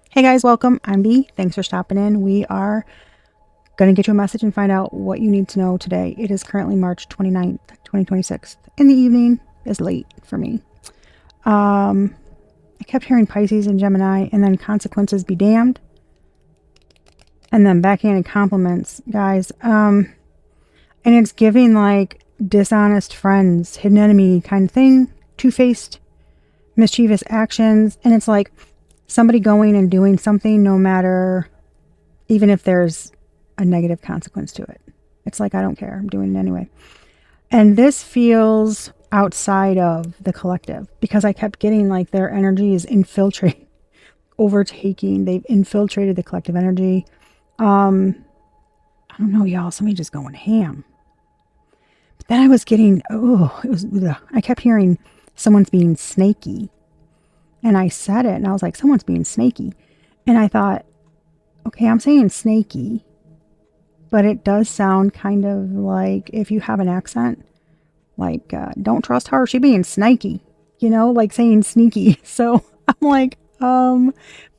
Hey guys, welcome. I'm B. Thanks for stopping in. We are going to get you a message and find out what you need to know today. It is currently March 29th, 2026. In the evening is late for me. I kept hearing Pisces and Gemini, and then consequences be damned. And then backhanded compliments, guys. And it's giving like dishonest friends, hidden enemy kind of thing, two-faced, mischievous actions. And it's like somebody going and doing something no matter, even if there's a negative consequence to it. It's like, I don't care. I'm doing it anyway. And this feels outside of the collective because I kept getting like their energy is infiltrating, overtaking. They've infiltrated the collective energy. I don't know, y'all. Somebody just going ham. But then I was getting, I kept hearing someone's being snaky. And I said it and I was like, someone's being snaky. And I thought, okay, I'm saying snaky, but it does sound kind of like if you have an accent, like, don't trust her, she being snaky, like saying sneaky. So I'm like,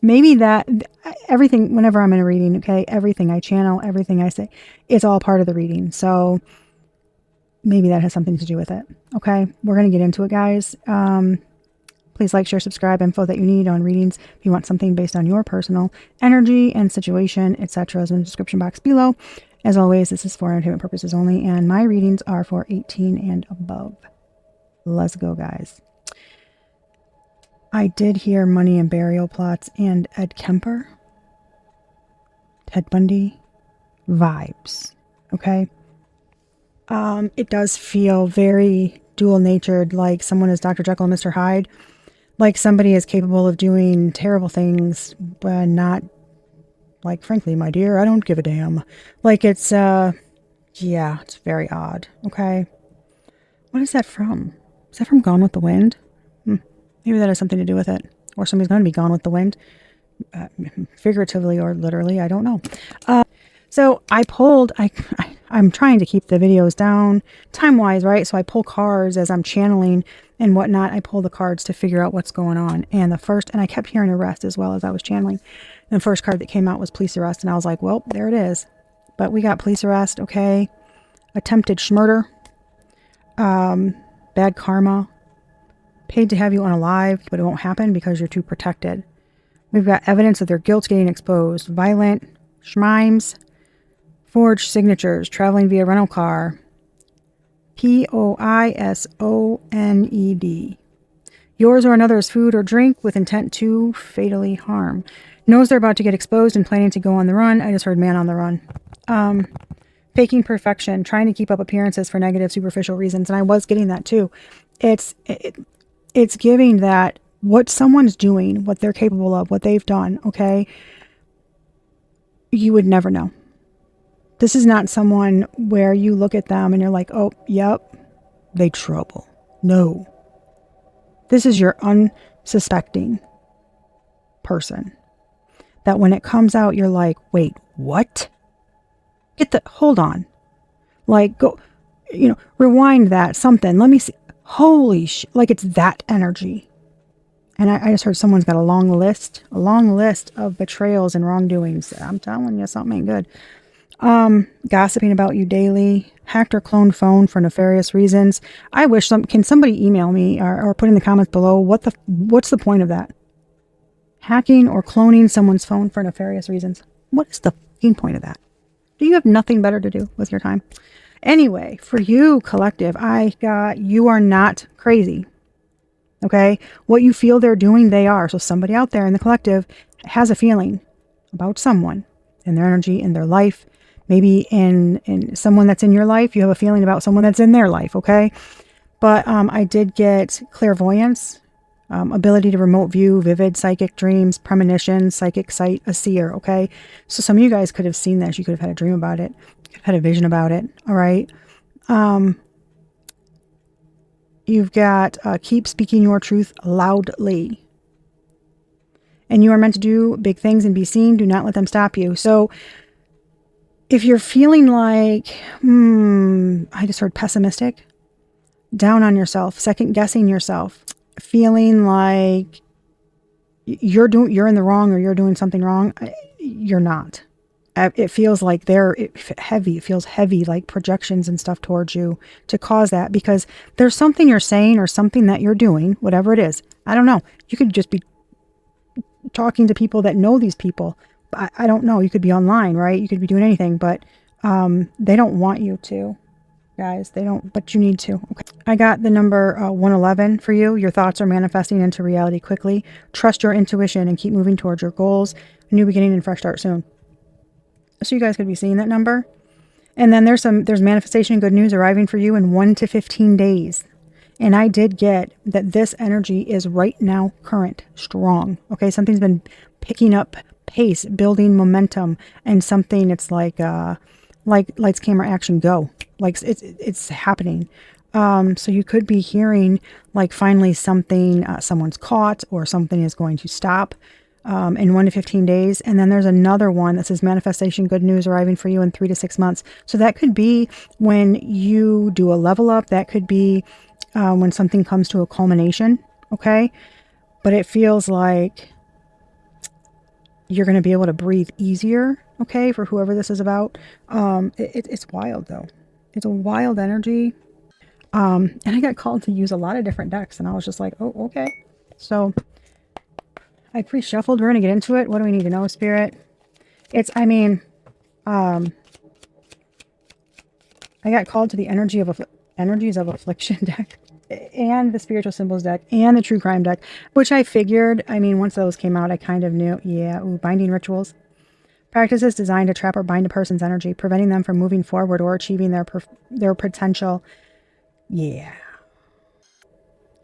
maybe that, everything, whenever I'm in a reading, okay, everything I channel, everything I say, it's all part of the reading. So maybe that has something to do with it. Okay, we're going to get into it, guys. Please like, share, subscribe. Info that you need on readings. If you want something based on your personal energy and situation, etc., is in the description box below. As always, this is for entertainment purposes only, and my readings are for 18 and above. Let's go, guys. I did hear money and burial plots and Ed Kemper, Ted Bundy vibes. Okay. It does feel very dual-natured, like someone is Dr. Jekyll and Mr. Hyde. Like somebody is capable of doing terrible things, but not, like, frankly, my dear, I don't give a damn. Like it's, yeah, it's very odd. Okay. What is that from? Is that from Gone with the Wind? Maybe that has something to do with it. Or somebody's going to be gone with the wind. Figuratively or literally, I don't know. So I pulled, I'm trying to keep the videos down time-wise, right? So I pull cards as I'm channeling and whatnot. I pull the cards to figure out what's going on. And I kept hearing arrest as well as I was channeling. And the first card that came out was police arrest. And I was like, well, there it is. But we got police arrest, okay. Attempted schmurder. Bad karma. Paid to have you unalive, but it won't happen because you're too protected. We've got evidence of their guilt getting exposed. Violent schmimes. Forged signatures, traveling via rental car. Poisoned. Yours or another's food or drink with intent to fatally harm. Knows they're about to get exposed and planning to go on the run. I just heard man on the run. Faking perfection, trying to keep up appearances for negative, superficial reasons. And I was getting that too. It's giving that what someone's doing, what they're capable of, what they've done, okay? You would never know. This is not someone where you look at them and you're like, oh, yep, they trouble. No. This is your unsuspecting person. That when it comes out, you're like, wait, what? Hold on. Like, go, rewind that, something. Let me see. Holy like it's that energy. And I just heard someone's got a long list of betrayals and wrongdoings. I'm telling you, something ain't good. Gossiping about you daily, hacked or cloned phone for nefarious reasons. I wish can somebody email me or put in the comments below what's the point of that? Hacking or cloning someone's phone for nefarious reasons. What is the fucking point of that? Do you have nothing better to do with your time? Anyway, for you, collective, you are not crazy. Okay? What you feel they're doing, they are. So somebody out there in the collective has a feeling about someone and their energy in their life. Maybe in someone that's in your life, you have a feeling about someone that's in their life, okay? But I did get clairvoyance, ability to remote view, vivid psychic dreams, premonition, psychic sight, a seer, okay? So some of you guys could have seen this. You could have had a dream about it. You could have had a vision about it, all right? You've got keep speaking your truth loudly. And you are meant to do big things and be seen. Do not let them stop you. So if you're feeling like, I just heard pessimistic, down on yourself, second guessing yourself, feeling like you're in the wrong, or you're doing something wrong. You're not. It feels like heavy. It feels heavy, like projections and stuff towards you to cause that, because there's something you're saying or something that you're doing, whatever it is. I don't know. You could just be talking to people that know these people. I don't know. You could be online, right? You could be doing anything, but they don't want you to, guys. They don't, but you need to. Okay. I got the number 111 for you. Your thoughts are manifesting into reality quickly. Trust your intuition and keep moving towards your goals. A new beginning and fresh start soon. So you guys could be seeing that number. And then there's manifestation and good news arriving for you in 1 to 15 days. And I did get that this energy is right now current, strong. Okay, something's been picking up pace, building momentum, and something, it's like lights, camera, action, go. Like it's happening. So you could be hearing like finally something, someone's caught, or something is going to stop in 1 to 15 days. And then there's another one that says manifestation, good news arriving for you in 3 to 6 months. So that could be when you do a level up. That could be when something comes to a culmination. Okay. But it feels like you're going to be able to breathe easier. Okay. For whoever this is about. It's wild though. It's a wild energy. And I got called to use a lot of different decks, and I was just like, oh, okay. So I pre-shuffled. We're going to get into it. What do we need to know, Spirit? I got called to the energies of affliction deck, and the spiritual symbols deck, and the true crime deck, which I figured, once those came out, I kind of knew. Yeah. Ooh, binding rituals. Practices designed to trap or bind a person's energy, preventing them from moving forward or achieving their potential. Yeah.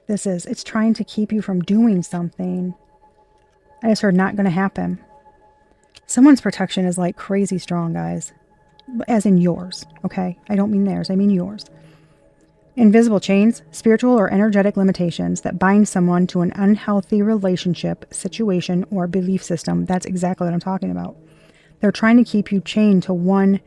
It's trying to keep you from doing something. I just heard not going to happen. Someone's protection is like crazy strong, guys. As in yours, okay? I don't mean theirs, I mean yours. Invisible chains, spiritual or energetic limitations that bind someone to an unhealthy relationship, situation, or belief system. That's exactly what I'm talking about. They're trying to keep you chained to one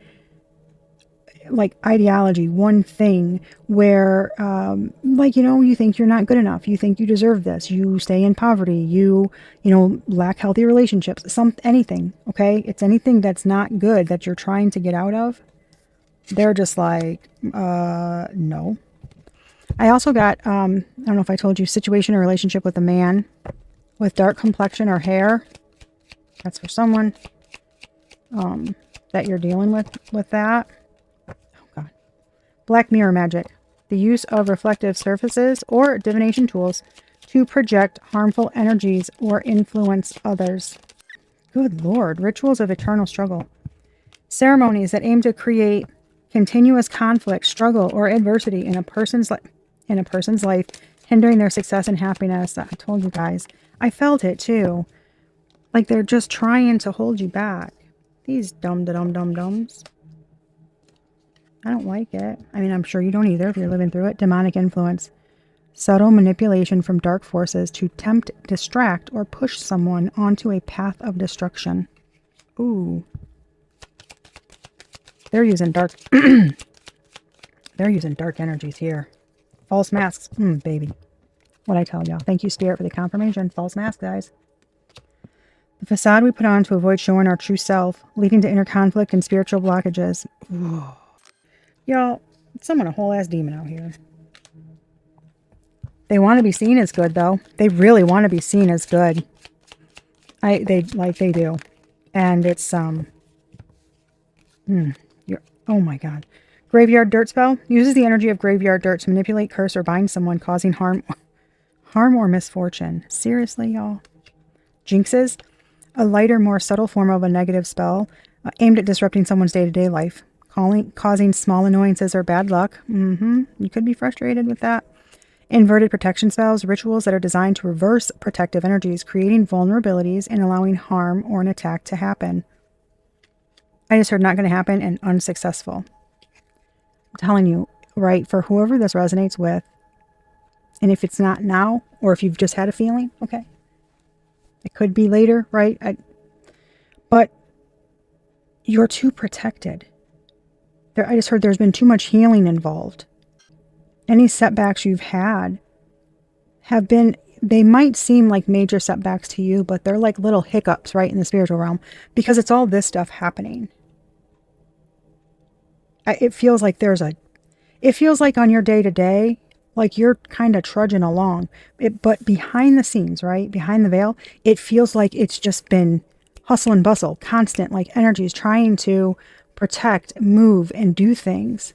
ideology, one thing where, you think you're not good enough. You think you deserve this. You stay in poverty. You lack healthy relationships. Anything, okay? It's anything that's not good that you're trying to get out of. They're just like, no. I also got, I don't know if I told you, situation or relationship with a man with dark complexion or hair. That's for someone that you're dealing with that. Black mirror magic, the use of reflective surfaces or divination tools to project harmful energies or influence others. Good Lord, rituals of eternal struggle. Ceremonies that aim to create continuous conflict, struggle, or adversity in a person's life, hindering their success and happiness. I told you guys. I felt it too. Like they're just trying to hold you back. These dum-dums. I don't like it. I'm sure you don't either if you're living through it. Demonic influence. Subtle manipulation from dark forces to tempt, distract, or push someone onto a path of destruction. Ooh. They're using dark... They're using dark energies here. False masks. Baby. What'd I tell y'all? Thank you, Spirit, for the confirmation. False mask, guys. The facade we put on to avoid showing our true self, leading to inner conflict and spiritual blockages. Ooh. Y'all, someone a whole ass demon out here. They want to be seen as good, though. They really want to be seen as good. They do. And it's, oh my God. Graveyard dirt spell. Uses the energy of graveyard dirt to manipulate, curse, or bind someone, causing harm or misfortune. Seriously, y'all? Jinxes. A lighter, more subtle form of a negative spell aimed at disrupting someone's day-to-day life. Causing small annoyances or bad luck. You could be frustrated with that. Inverted protection spells, rituals that are designed to reverse protective energies, creating vulnerabilities and allowing harm or an attack to happen. I just heard not going to happen and unsuccessful. I'm telling you, right, for whoever this resonates with, and if it's not now, or if you've just had a feeling, okay. It could be later, right? But you're too protected. I just heard there's been too much healing involved. Any setbacks you've had have been they might seem like major setbacks to you, but they're like little hiccups, right, in the spiritual realm, because it's all this stuff happening. It feels like it feels like on your day to day, like you're kind of trudging along, but behind the scenes, right, behind the veil, it feels like it's just been hustle and bustle, constant, like energies trying to protect, move, and do things.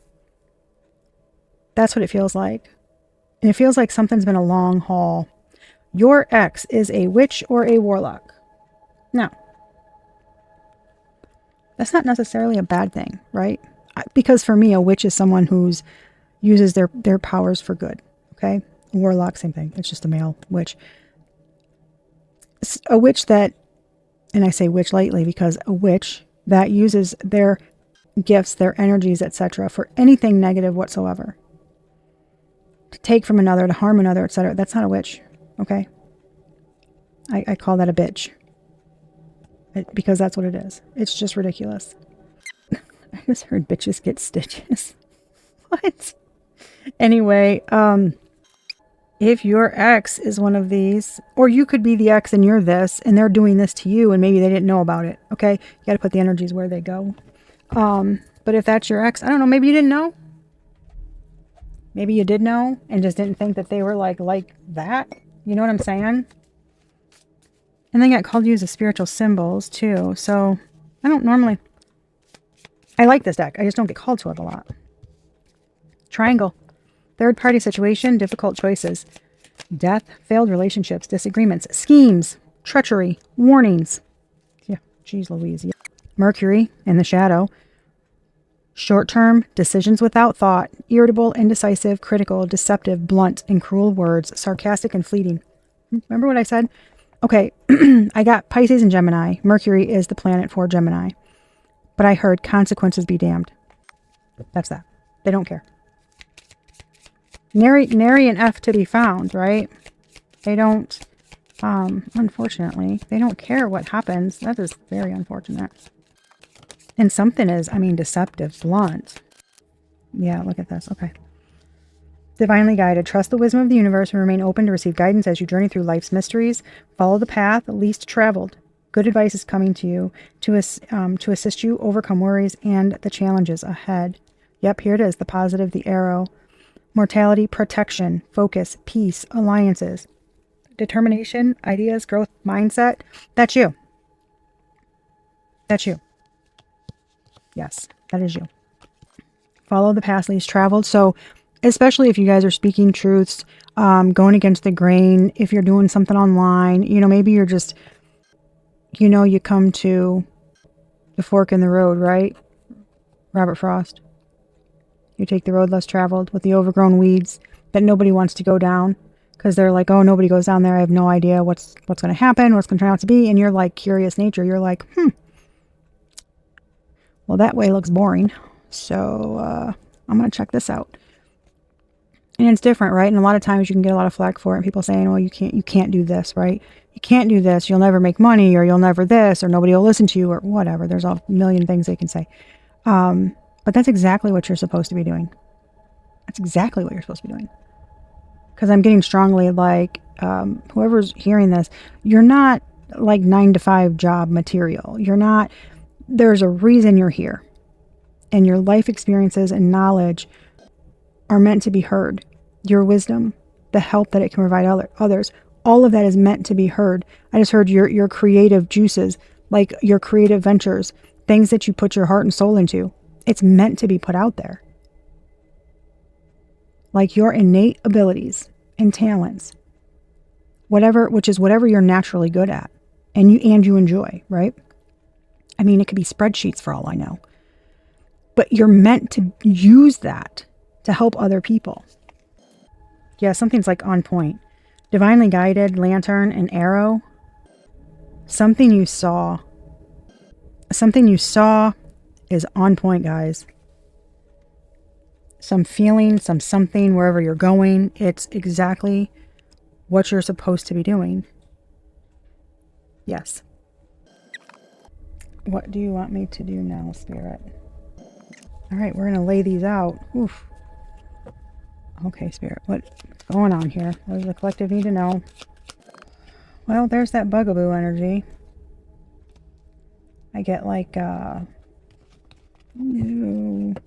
That's what it feels like. And it feels like something's been a long haul. Your ex is a witch or a warlock. Now, that's not necessarily a bad thing, right? Because for me, a witch is someone who's uses their powers for good. Okay? A warlock, same thing. It's just a male witch. A witch that, and I say witch lightly because a witch that uses their gifts, their energies, etc., for anything negative whatsoever. To take from another, to harm another, etc. That's not a witch. Okay? I call that a bitch. Because that's what it is. It's just ridiculous. I just heard bitches get stitches. What? Anyway, if your ex is one of these, or you could be the ex and you're this, and they're doing this to you, and maybe they didn't know about it, okay? You got to put the energies where they go. But if that's your ex, I don't know, maybe you didn't know. Maybe you did know and just didn't think that they were like that. You know what I'm saying? And they got called to use the spiritual symbols too. So I don't normally, I like this deck. I just don't get called to it a lot. Triangle. Third party situation, difficult choices. Death, failed relationships, disagreements, schemes, treachery, warnings. Yeah, geez Louise. Yeah. Mercury in the shadow. Short term, decisions without thought, irritable, indecisive, critical, deceptive, blunt, and cruel words, sarcastic and fleeting. Remember what I said? Okay, I got Pisces and Gemini. Mercury is the planet for Gemini. But I heard consequences be damned. That's that. They don't care. Nary an F to be found, right? They don't, unfortunately, they don't care what happens. That is very unfortunate. And something is, deceptive, blunt. Yeah, look at this. Okay. Divinely guided. Trust the wisdom of the universe and remain open to receive guidance as you journey through life's mysteries. Follow the path least traveled. Good advice is coming to you to assist you overcome worries and the challenges ahead. Yep, here it is. The positive, the arrow. Mortality, protection, focus, peace, alliances, determination, ideas, growth, mindset. That's you. That's you. Yes, that is you. Follow the path least traveled. So especially if you guys are speaking truths, going against the grain, if you're doing something online, maybe you're just, you come to the fork in the road, right? Robert Frost. You take the road less traveled with the overgrown weeds that nobody wants to go down because they're like, oh, nobody goes down there. I have no idea what's going to happen, what's going to turn out to be. And you're like curious nature. You're like, well, that way looks boring. So I'm going to check this out. And it's different, right? And a lot of times you can get a lot of flack for it. And people saying, well, you can't do this, right? You can't do this. You'll never make money, or you'll never this, or nobody will listen to you, or whatever. There's a million things they can say. But that's exactly what you're supposed to be doing. That's exactly what you're supposed to be doing. Because I'm getting strongly like, whoever's hearing this, you're not like 9-to-5 job material. You're not, there's a reason you're here. And your life experiences and knowledge are meant to be heard. Your wisdom, the help that it can provide others, all of that is meant to be heard. I just heard your creative juices, like your creative ventures, things that you put your heart and soul into. It's meant to be put out there. Like your innate abilities and talents, which is whatever you're naturally good at and you enjoy, right? It could be spreadsheets for all I know. But you're meant to use that to help other people. Yeah, something's like on point. Divinely guided, lantern, and arrow. Something you saw is on point, guys. Some feeling, something, wherever you're going, it's exactly what you're supposed to be doing. Yes. What do you want me to do now, Spirit? All right, we're going to lay these out. Oof. Okay, Spirit, what's going on here? What does the collective need to know? Well, there's that bugaboo energy. I get like, a meetup.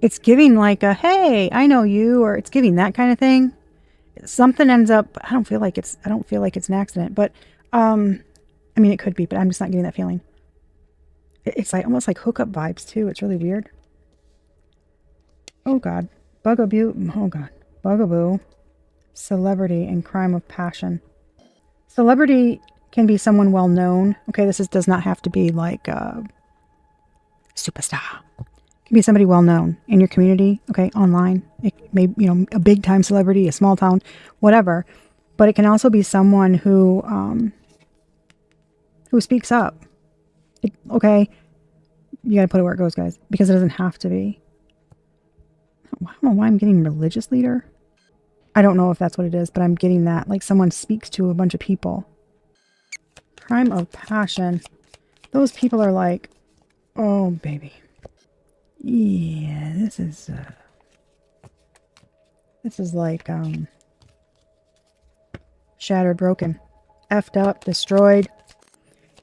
It's giving like a, hey, I know you, or it's giving that kind of thing. Something ends up, I don't feel like it's an accident, but, I mean, it could be, but I'm just not getting that feeling. It's like almost like hookup vibes too. It's really weird. Oh God. Bugaboo. Oh God. Bugaboo. Celebrity and crime of passion. Celebrity can be someone well known. Okay, does not have to be like a superstar. It can be somebody well known in your community. Okay, online. It may, a big time celebrity, a small town, whatever. But it can also be someone who speaks up. Okay, you got to put it where it goes, guys, because it doesn't have to be. I don't know why I'm getting religious leader. I don't know if that's what it is, but I'm getting that. Like someone speaks to a bunch of people. Crime of passion. Those people are like, oh, baby. Yeah, this is like, shattered, broken, effed up, destroyed.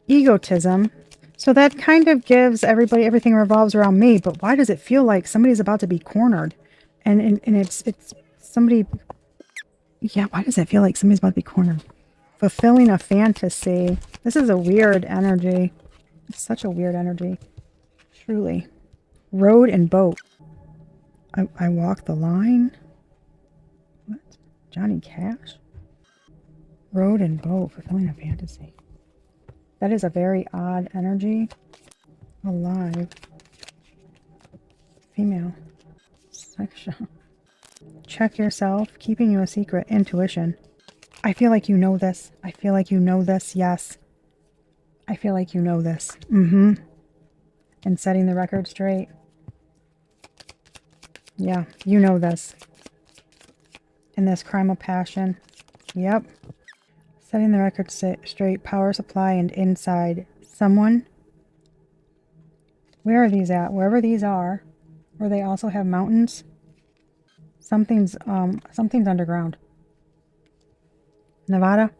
Egotism. So that kind of gives everything revolves around me, but why does it feel like somebody's about to be cornered? And it's somebody, yeah, why does it feel like somebody's about to be cornered? Fulfilling a fantasy. This is a weird energy. It's such a weird energy. Truly. Road and boat. I walk the line? What? Johnny Cash? Road and boat. Fulfilling a fantasy. That is a very odd energy. Alive. Female. Sexual. Check yourself. Keeping you a secret. Intuition. I feel like you know this. I feel like you know this. Yes. I feel like you know this. Mm-hmm. And setting the record straight. Yeah, you know this. In this crime of passion. Yep. Setting the record straight. Power supply and inside. Someone. Where are these at? Wherever these are. Where they also have mountains. Something's underground. Nevada.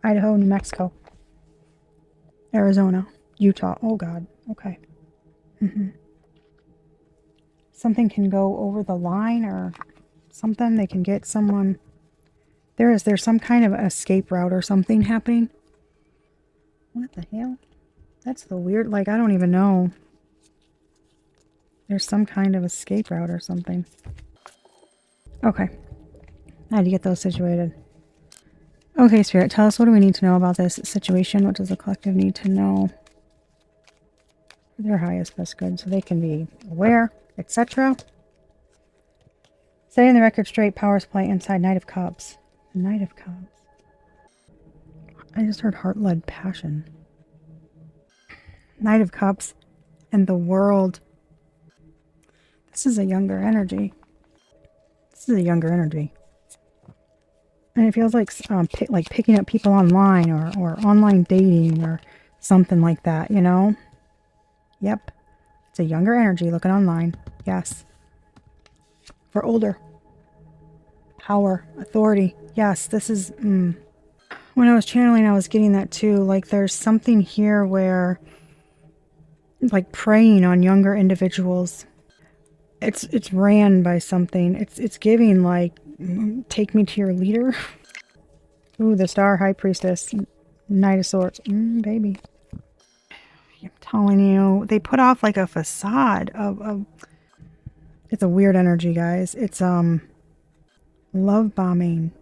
Idaho, New Mexico. Arizona. Utah. Oh God. Okay. Mm-hmm. Something can go over the line or something. They can get someone. There's some kind of escape route or something happening. What the hell? That's the weird, like, I don't even know. There's some kind of escape route or something. Okay. I had to get those situated. Okay, Spirit, tell us, what do we need to know about this situation? What does the collective need to know? For their highest best good, so they can be aware, etc. Setting the record straight, power supply inside. Knight of Cups. Knight of Cups. I just heard heart-led passion. Knight of Cups and the world. This is a younger energy. This is a younger energy. And it feels like picking up people online or online dating or something like that, you know? Yep. It's a younger energy looking online. Yes. For older. Power. Authority. Yes, this is... When I was channeling, I was getting that too. Like there's something here where... like preying on younger individuals. It's ran by something. It's giving like, take me to your leader. Ooh, the Star High Priestess. Knight of Swords. Baby. I'm telling you, they put off like a facade of it's a weird energy, guys. It's love bombing,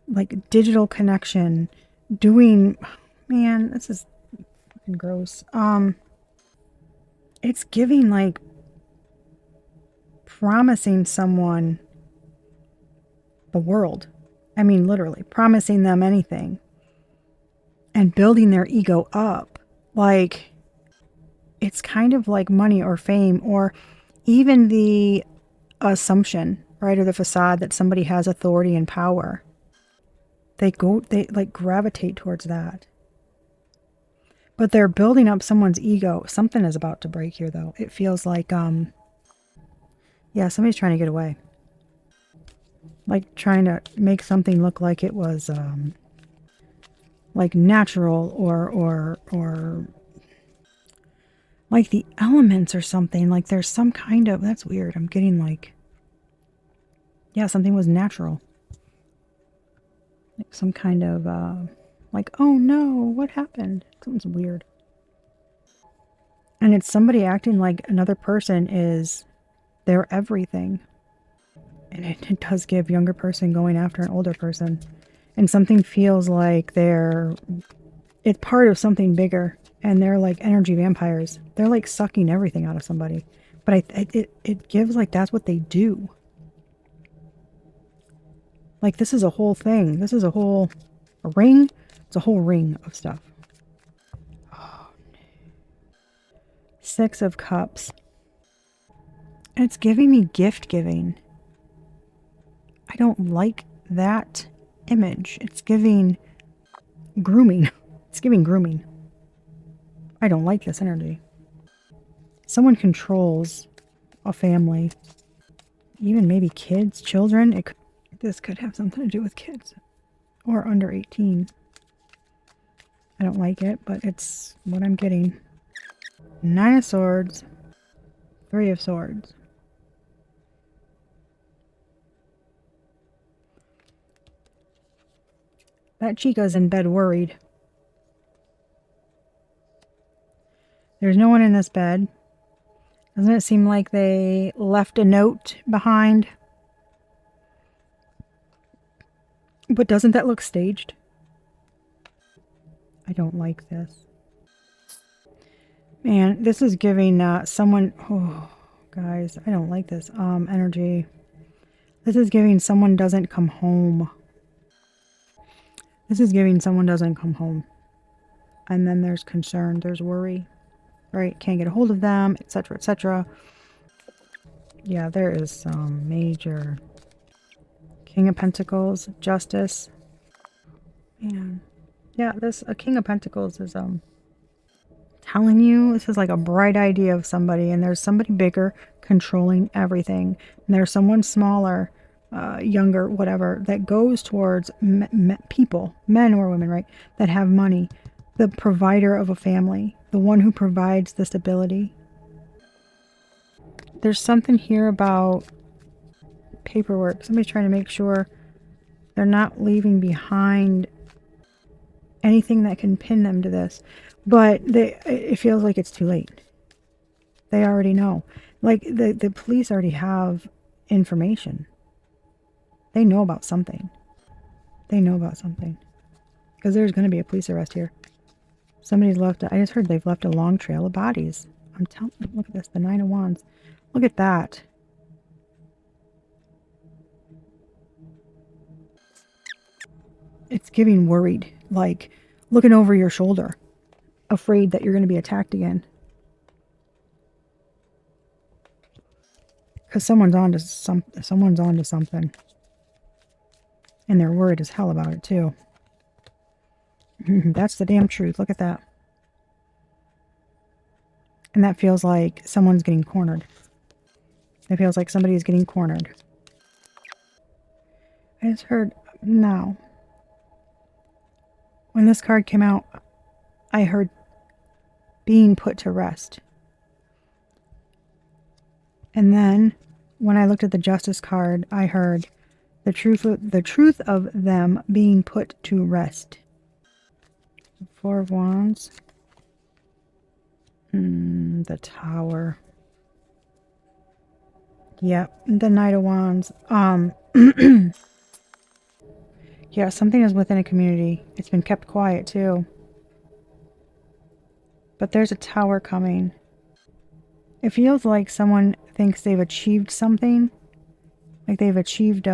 like digital connection, doing, man, this is fucking gross. It's giving like promising someone the world. I mean, literally promising them anything and building their ego up. Like, it's kind of like money or fame or even the assumption, right? Or the facade that somebody has authority and power. They like gravitate towards that. But they're building up someone's ego. Something is about to break here though. It feels like, yeah, somebody's trying to get away. like trying to make something look like it was like natural or like the elements or something. Like there's some kind of, that's weird. I'm getting like, yeah, something was natural. Like some kind of like, oh no, what happened? Something's weird. And it's somebody acting like another person is their everything. And it does give younger person going after an older person. And something feels like it's part of something bigger. And they're like energy vampires. They're like sucking everything out of somebody. But it gives like that's what they do. Like this is a whole thing. This is a ring. It's a whole ring of stuff. Oh, 6 of Cups. And it's giving me gift giving. I don't like that image. It's giving grooming. It's giving grooming. I don't like this energy. Someone controls a family. Even maybe kids, children. This could have something to do with kids. Or under 18. I don't like it, but it's what I'm getting. 9 of Swords. 3 of Swords. That chica's in bed worried. There's no one in this bed. Doesn't it seem like they left a note behind? But doesn't that look staged? I don't like this. Man, this is giving someone... Oh, guys, I don't like this energy. This is giving someone doesn't come home. This is giving someone doesn't come home. And then there's concern, there's worry. Right? Can't get a hold of them, etc., etc. Yeah, there is some major... King of Pentacles, Justice. Man. Yeah, a King of Pentacles is telling you this is like a bright idea of somebody, and there's somebody bigger controlling everything. And there's someone smaller, younger, whatever, that goes towards people, men or women, right, that have money. The provider of a family, the one who provides the stability. There's something here about paperwork. Somebody's trying to make sure they're not leaving behind anything that can pin them to this. But it feels like it's too late. They already know. Like the police already have information. They know about something. They know about something. Because there's going to be a police arrest here. Somebody's left, I just heard they've left a long trail of bodies. I'm telling you, look at this, the 9 of Wands. Look at that. It's giving worried, like looking over your shoulder, afraid that you're going to be attacked again. Because someone's on to something. And they're worried as hell about it too. That's the damn truth. Look at that. And that feels like someone's getting cornered. It feels like somebody is getting cornered. I just heard now. When this card came out, I heard being put to rest. And then when I looked at the Justice card, I heard the truth of them being put to rest. 4 of Wands. The Tower. Yep, the Knight of Wands. Yeah, something is within a community. It's been kept quiet too. But there's a tower coming. It feels like someone thinks they've achieved something. Like they've achieved,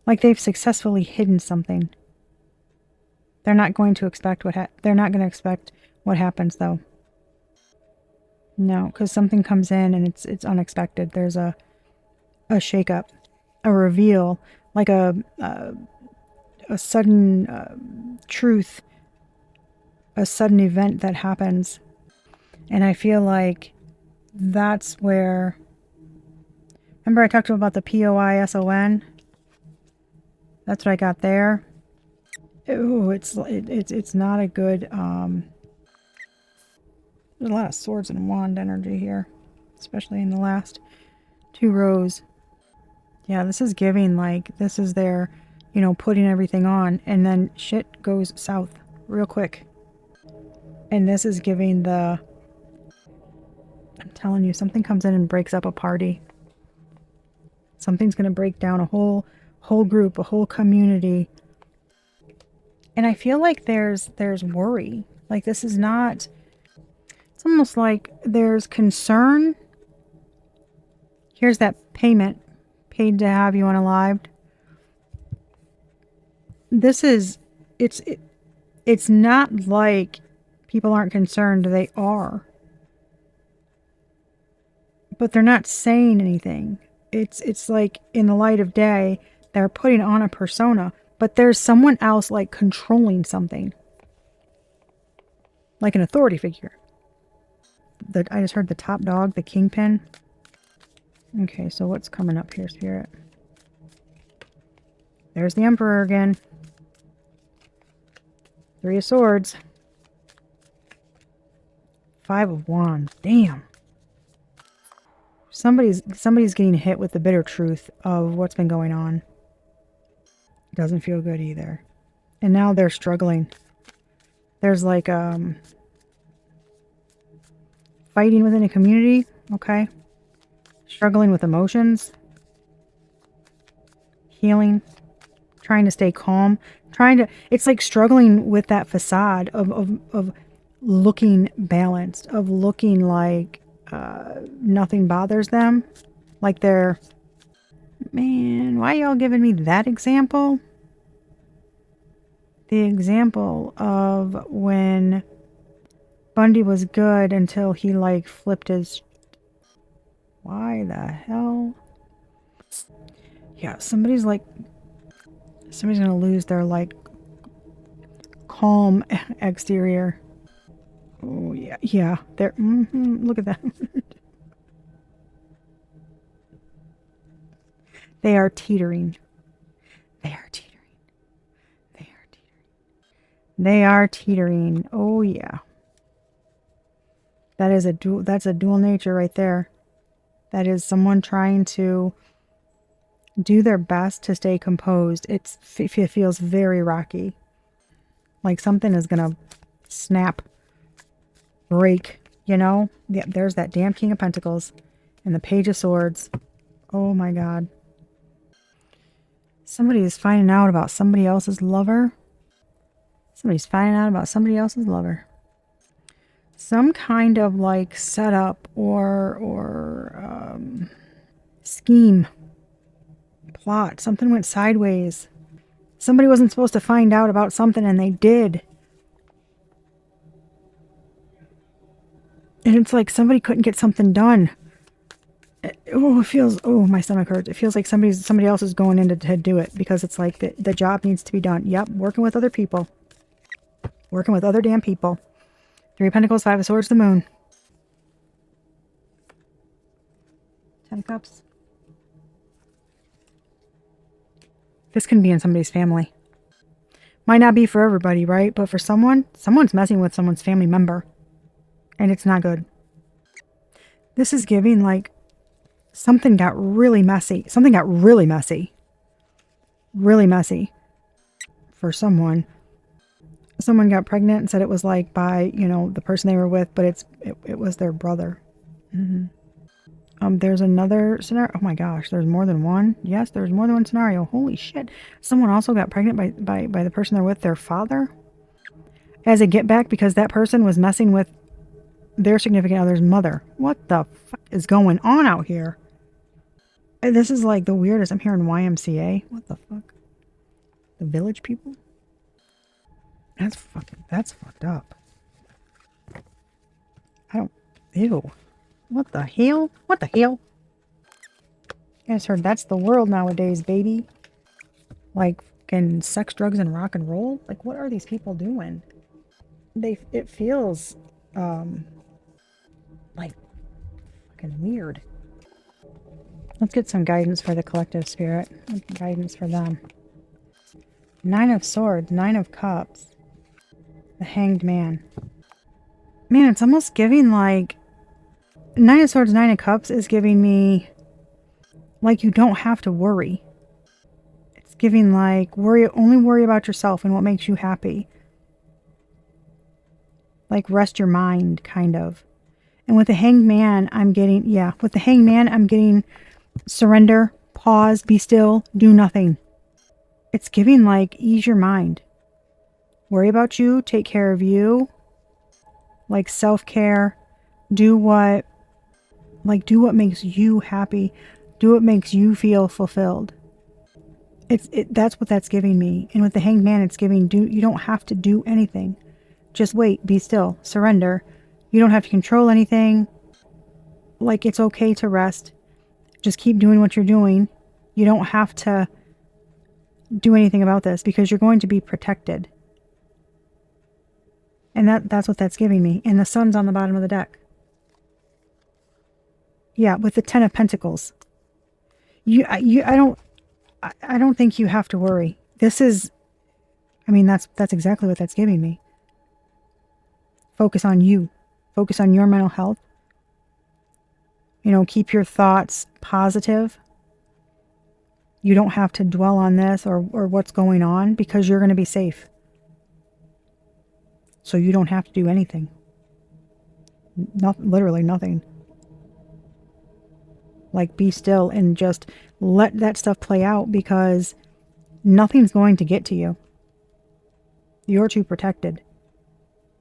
like they've successfully hidden something. They're not going to expect they're not going to expect what happens though. No, because something comes in and it's unexpected. There's a shakeup, a reveal, like a sudden truth, a sudden event that happens. And I feel like that's where... Remember I talked about the POISON? That's what I got there. Ooh, it's not a good, there's a lot of swords and wand energy here, especially in the last 2 rows. Yeah, this is giving, like, this is their, you know, putting everything on, and then shit goes south real quick. And this is giving the, I'm telling you, something comes in and breaks up a party. Something's going to break down a whole group, a whole community. And I feel like there's worry. Like, this is not, it's almost like there's concern. Here's that payment, paid to have you unalived. This is, it's not like people aren't concerned. They are. But they're not saying anything. It's like in the light of day, they're putting on a persona, but there's someone else like controlling something. Like an authority figure. I just heard the top dog, the kingpin. Okay, so what's coming up here, Spirit? There's the Emperor again. 3 of Swords. 5 of Wands. Damn. Somebody's getting hit with the bitter truth of what's been going on. Doesn't feel good either. And now they're struggling. There's like fighting within a community, okay? Struggling with emotions. Healing. Trying to stay calm. It's like struggling with that facade of looking balanced, of looking like nothing bothers them. Like they're, man, why y'all giving me that example? The example of when Bundy was good until he like flipped his, why the hell? Yeah, somebody's gonna lose their like calm exterior. Oh yeah, yeah. They're look at that. They are teetering. They are teetering. They are teetering. They are teetering. Oh yeah. That is that's a dual nature right there. That is someone trying to do their best to stay composed. It feels very rocky. Like something is gonna snap, break, you know? Yeah, there's that damn King of Pentacles and the Page of Swords. Oh my God. Somebody is finding out about somebody else's lover. Somebody's finding out about somebody else's lover. Some kind of like setup or scheme, plot. Something went sideways. Somebody wasn't supposed to find out about something and they did. And it's like somebody couldn't get something done. Oh, it feels, oh, my stomach hurts. It feels like somebody else is going in to do it because it's like the job needs to be done. Yep, working with other people. Working with other damn people. 3 of Pentacles, 5 of Swords, the Moon. 10 of Cups. This can be in somebody's family. Might not be for everybody, right? But for someone's messing with someone's family member. And it's not good. This is giving like something got really messy. Something got really messy. Really messy. For someone. Someone got pregnant and said it was like by, you know, the person they were with, but it was their brother. There's another scenario. Oh my gosh, there's more than one. Yes, there's more than one scenario. Holy shit. Someone also got pregnant by the person they're with, their father. As a get back because that person was messing with their significant other's mother. What the fuck is going on out here? This is like the weirdest. I'm hearing YMCA. What the fuck? The Village People? That's fucked up. Ew. What the hell? What the hell? You guys heard that's the world nowadays, baby. Like, fucking sex, drugs, and rock and roll? Like, what are these people doing? It feels, like, fucking weird. Let's get some guidance for the collective spirit. Guidance for them. Nine of Swords, Nine of Cups. The Hanged Man. Man, it's almost giving like... Nine of Swords, Nine of Cups is giving me... like you don't have to worry. It's giving like only worry about yourself and what makes you happy. Like rest your mind, kind of. And with the Hanged Man, I'm getting... yeah, with the Hanged Man, I'm getting surrender, pause, be still, do nothing. It's giving like ease your mind. Worry about you, take care of you. Like self-care. Do what makes you happy. Do what makes you feel fulfilled. That's what that's giving me. And with the Hanged Man, it's giving you don't have to do anything. Just wait, be still, surrender. You don't have to control anything. Like it's okay to rest. Just keep doing what you're doing. You don't have to do anything about this because you're going to be protected. And that's what that's giving me. And the Sun's on the bottom of the deck. Yeah, with the Ten of Pentacles. I don't think you have to worry. This is, I mean, that's exactly what that's giving me. Focus on you. Focus on your mental health. You know, keep your thoughts positive. You don't have to dwell on this or what's going on because you're going to be safe. So you don't have to do anything. Literally nothing. Like be still and just let that stuff play out because nothing's going to get to you. You're too protected.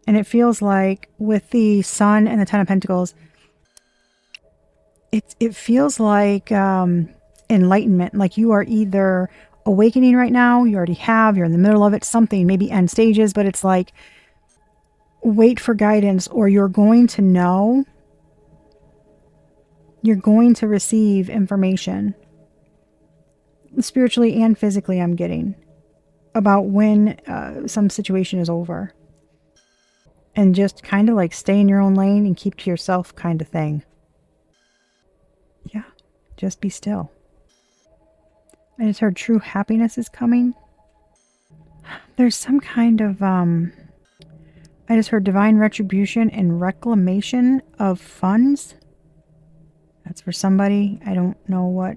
And it feels like with the Sun and the Ten of Pentacles, it feels like enlightenment. Like you are either awakening right now, you already have, you're in the middle of it, something, maybe end stages, but it's like wait for guidance or you're going to know. You're going to receive information, spiritually and physically, I'm getting, about when some situation is over. And just kind of like stay in your own lane and keep to yourself kind of thing. Yeah, just be still. I just heard true happiness is coming. There's some kind of, I just heard divine retribution and reclamation of funds. That's for somebody. I don't know what.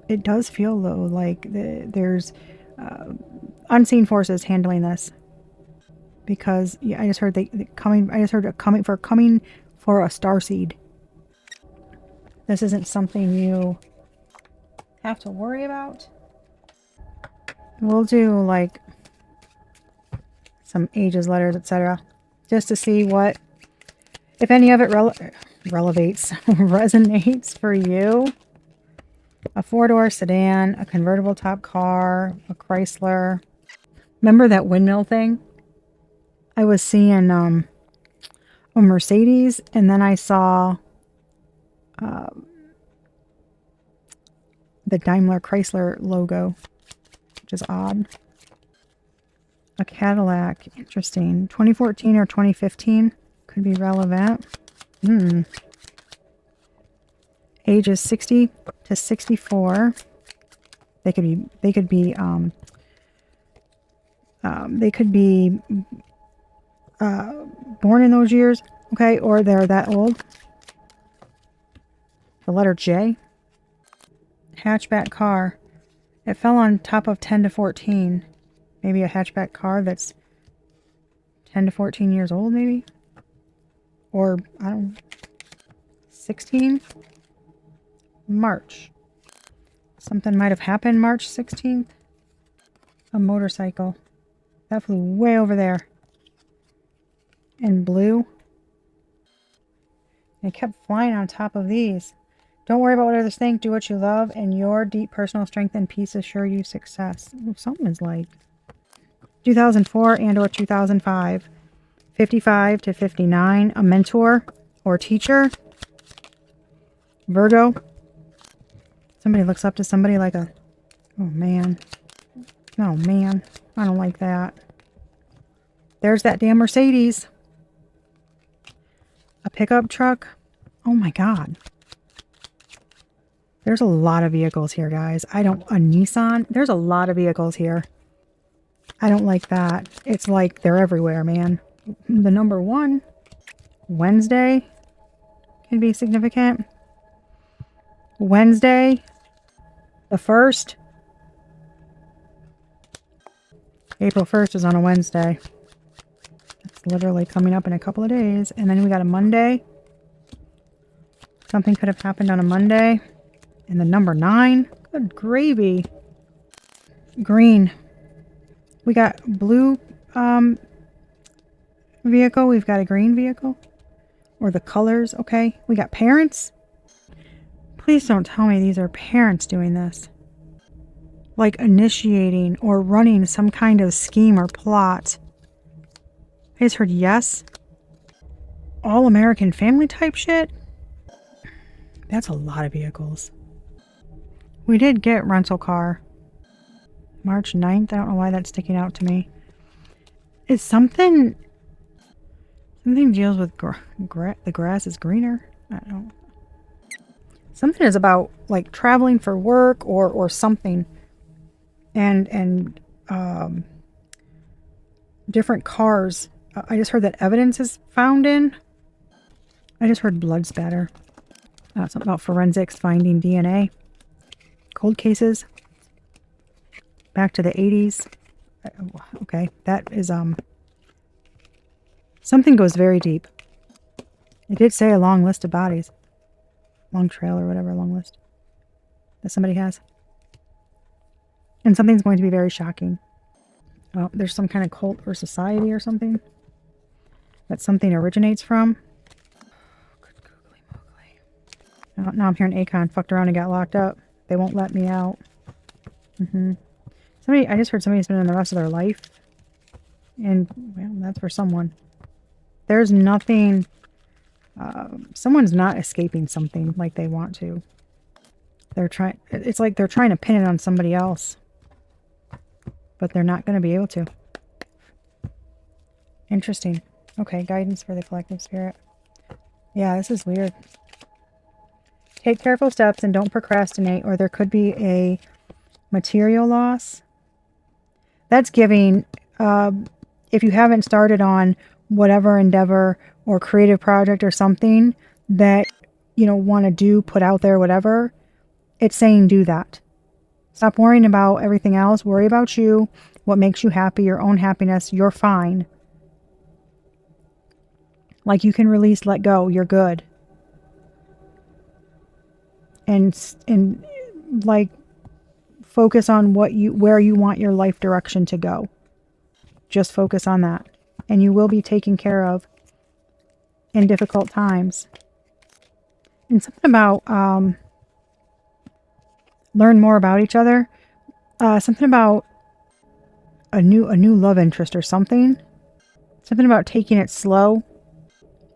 It does feel though like there's unseen forces handling this. Because yeah, I just heard coming. I just heard coming for a starseed. This isn't something you have to worry about. We'll do like some ages, letters, etc. Just to see what, if any of it resonates for you. A 4-door sedan, a convertible top car, a Chrysler. Remember that windmill thing? I was seeing a Mercedes, and then I saw the Daimler Chrysler logo, which is odd. A Cadillac, interesting. 2014 or 2015 could be relevant. Ages 60 to 64. They could be born in those years, okay, or they're that old. The letter J. Hatchback car. It fell on top of 10 to 14. Maybe a hatchback car that's 10 to 14 years old, maybe? Or, I don't know, 16? March. Something might have happened March 16th. A motorcycle. That flew way over there. In blue. It kept flying on top of these. Don't worry about what others think. Do what you love, and your deep personal strength and peace assure you success. Ooh, something is like 2004 and or 2005. 55 to 59. A mentor or teacher. Virgo. Somebody looks up to somebody like a... Oh, man. Oh, man. I don't like that. There's that damn Mercedes. A pickup truck. Oh, my God. There's a lot of vehicles here, guys. A Nissan. There's a lot of vehicles here. I don't like that. It's like they're everywhere, man. The number 1, Wednesday, can be significant. Wednesday, the 1st. April 1st is on a Wednesday. It's literally coming up in a couple of days. And then we got a Monday. Something could have happened on a Monday. And the number 9. Good gravy. Green. We got blue vehicle. We've got a green vehicle. Or the colors. Okay. We got parents. Please don't tell me these are parents doing this. Like initiating or running some kind of scheme or plot. I just heard yes. All American family type shit. That's a lot of vehicles. We did get rental car. March 9th. I don't know why that's sticking out to me. Is something deals with the grass is greener? I don't know. Something is about like traveling for work or something. And different cars. I just heard that evidence is found in. I just heard blood spatter. Something about forensics finding DNA. Cold cases. Back to the 80s. Okay, that is something goes very deep. It did say a long list of bodies. Long trail or whatever, long list that somebody has. And something's going to be very shocking. Oh, there's some kind of cult or society or something that something originates from. Good googly moogly. Oh, now I'm hearing Akon fucked around and got locked up. They won't let me out. I just heard somebody's been in the rest of their life. And, well, that's for someone. There's nothing... someone's not escaping something like they want to. It's like they're trying to pin it on somebody else. But they're not going to be able to. Interesting. Okay, guidance for the collective spirit. Yeah, this is weird. Take careful steps and don't procrastinate, or there could be a material loss. That's giving, if you haven't started on whatever endeavor or creative project or something that, want to do, put out there, whatever, it's saying do that. Stop worrying about everything else. Worry about you, what makes you happy, your own happiness. You're fine. Like you can release, let go. You're good. And like focus on where you want your life direction to go. Just focus on that. And you will be taken care of in difficult times. And something about learn more about each other. Something about a new love interest or something. Something about taking it slow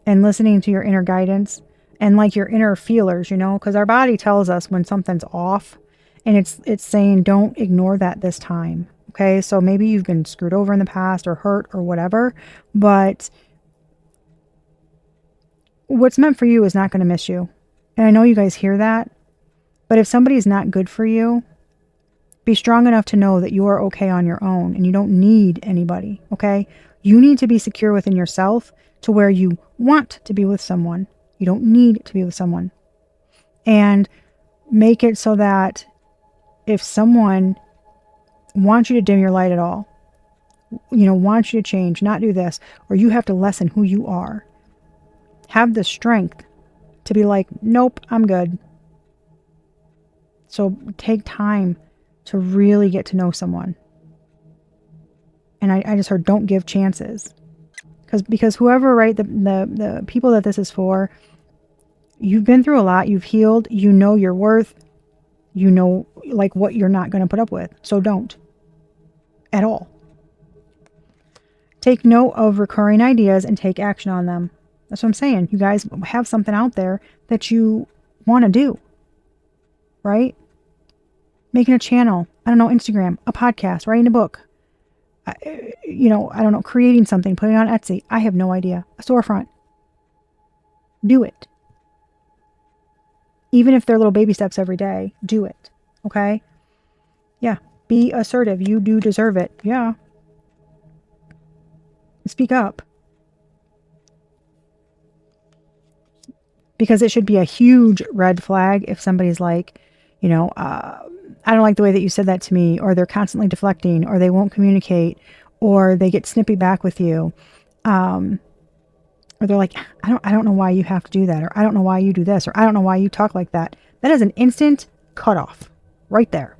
and listening to your inner guidance and like your inner feelers, because our body tells us when something's off, and it's saying don't ignore that this time. Okay, so maybe you've been screwed over in the past or hurt or whatever, but what's meant for you is not going to miss you. And I know you guys hear that, but if somebody's not good for you, be strong enough to know that you are okay on your own and you don't need anybody, okay? You need to be secure within yourself to where you want to be with someone. You don't need to be with someone. And make it so that if someone wants you to dim your light at all, wants you to change, not do this, or you have to lessen who you are, have the strength to be like, nope, I'm good. So take time to really get to know someone. And I just heard don't give chances. Because whoever, right, the people that this is for, you've been through a lot, you've healed, you know your worth, you know like what you're not going to put up with. So don't. At all. Take note of recurring ideas and take action on them. That's what I'm saying. You guys have something out there that you want to do. Right? Making a channel. I don't know, Instagram, a podcast, writing a book. I don't know, creating something, putting it on Etsy. I have no idea. A storefront. Do it. Even if they're little baby steps every day, do it. Okay? Yeah. Be assertive. You do deserve it. Yeah. Speak up. Because it should be a huge red flag if somebody's like, I don't like the way that you said that to me, or they're constantly deflecting, or they won't communicate, or they get snippy back with you. Or they're like, I don't know why you have to do that, or I don't know why you do this, or I don't know why you talk like that. That is an instant cutoff right there.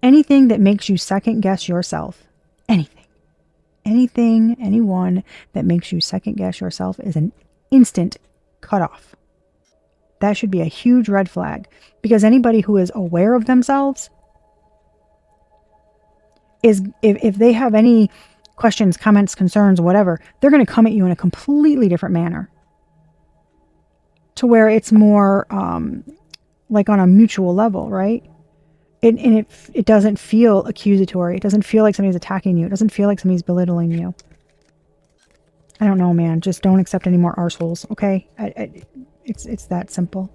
Anything that makes you second guess yourself, anyone that makes you second guess yourself is an instant cutoff. That should be a huge red flag, because anybody who is aware of themselves is, if they have any questions, comments, concerns, whatever, they're going to come at you in a completely different manner, to where it's more like on a mutual level, right? It doesn't feel accusatory. It doesn't feel like somebody's attacking you. It doesn't feel like somebody's belittling you. I don't know, man. Just don't accept any more arseholes, okay? It's that simple.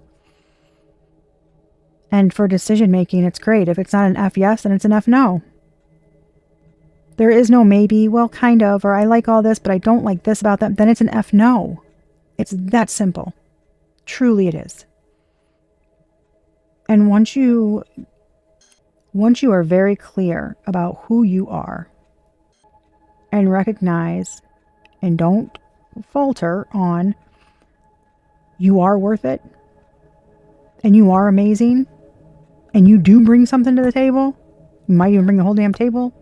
And for decision making, it's great. If it's not an F yes, then it's an F no. There is no maybe, well, kind of, or I like all this, but I don't like this about them. Then it's an F no. It's that simple. Truly it is. And once you are very clear about who you are, and recognize and don't falter on, you are worth it, and you are amazing, and you do bring something to the table, you might even bring the whole damn table,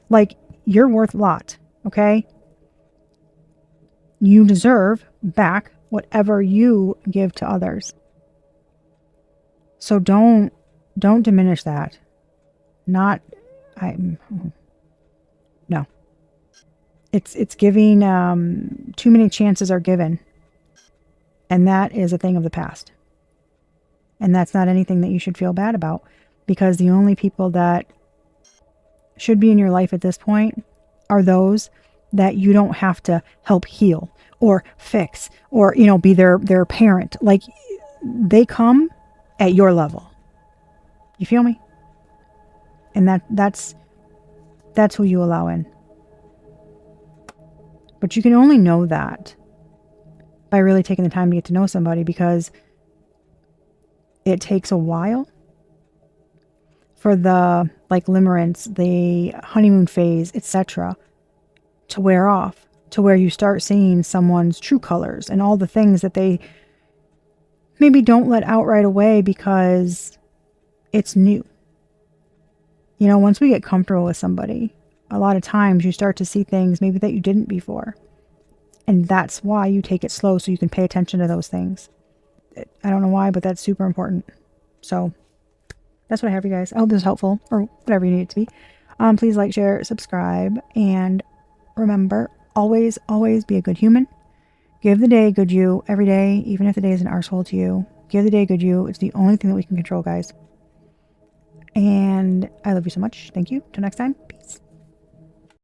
like, you're worth a lot, okay? You deserve back whatever you give to others. So don't diminish that. No. It's giving, too many chances are given. And that is a thing of the past. And that's not anything that you should feel bad about, because the only people that should be in your life at this point are those that you don't have to help heal or fix or, be their parent. Like, they come at your level. You feel me? And that's who you allow in. But you can only know that by really taking the time to get to know somebody, because it takes a while for the, like, limerence, the honeymoon phase, etc., to wear off, to where you start seeing someone's true colors and all the things that they maybe don't let out right away because it's new. Once we get comfortable with somebody, a lot of times you start to see things maybe that you didn't before. And that's why you take it slow, so you can pay attention to those things. I don't know why, but that's super important. So that's what I have for you guys. I hope this is helpful, or whatever you need it to be. Please like, share, subscribe, and remember, always, always be a good human. Give the day a good you every day, even if the day is an arsehole to you. Give the day a good you. It's the only thing that we can control, guys. And I love you so much. Thank you. Till next time. Peace.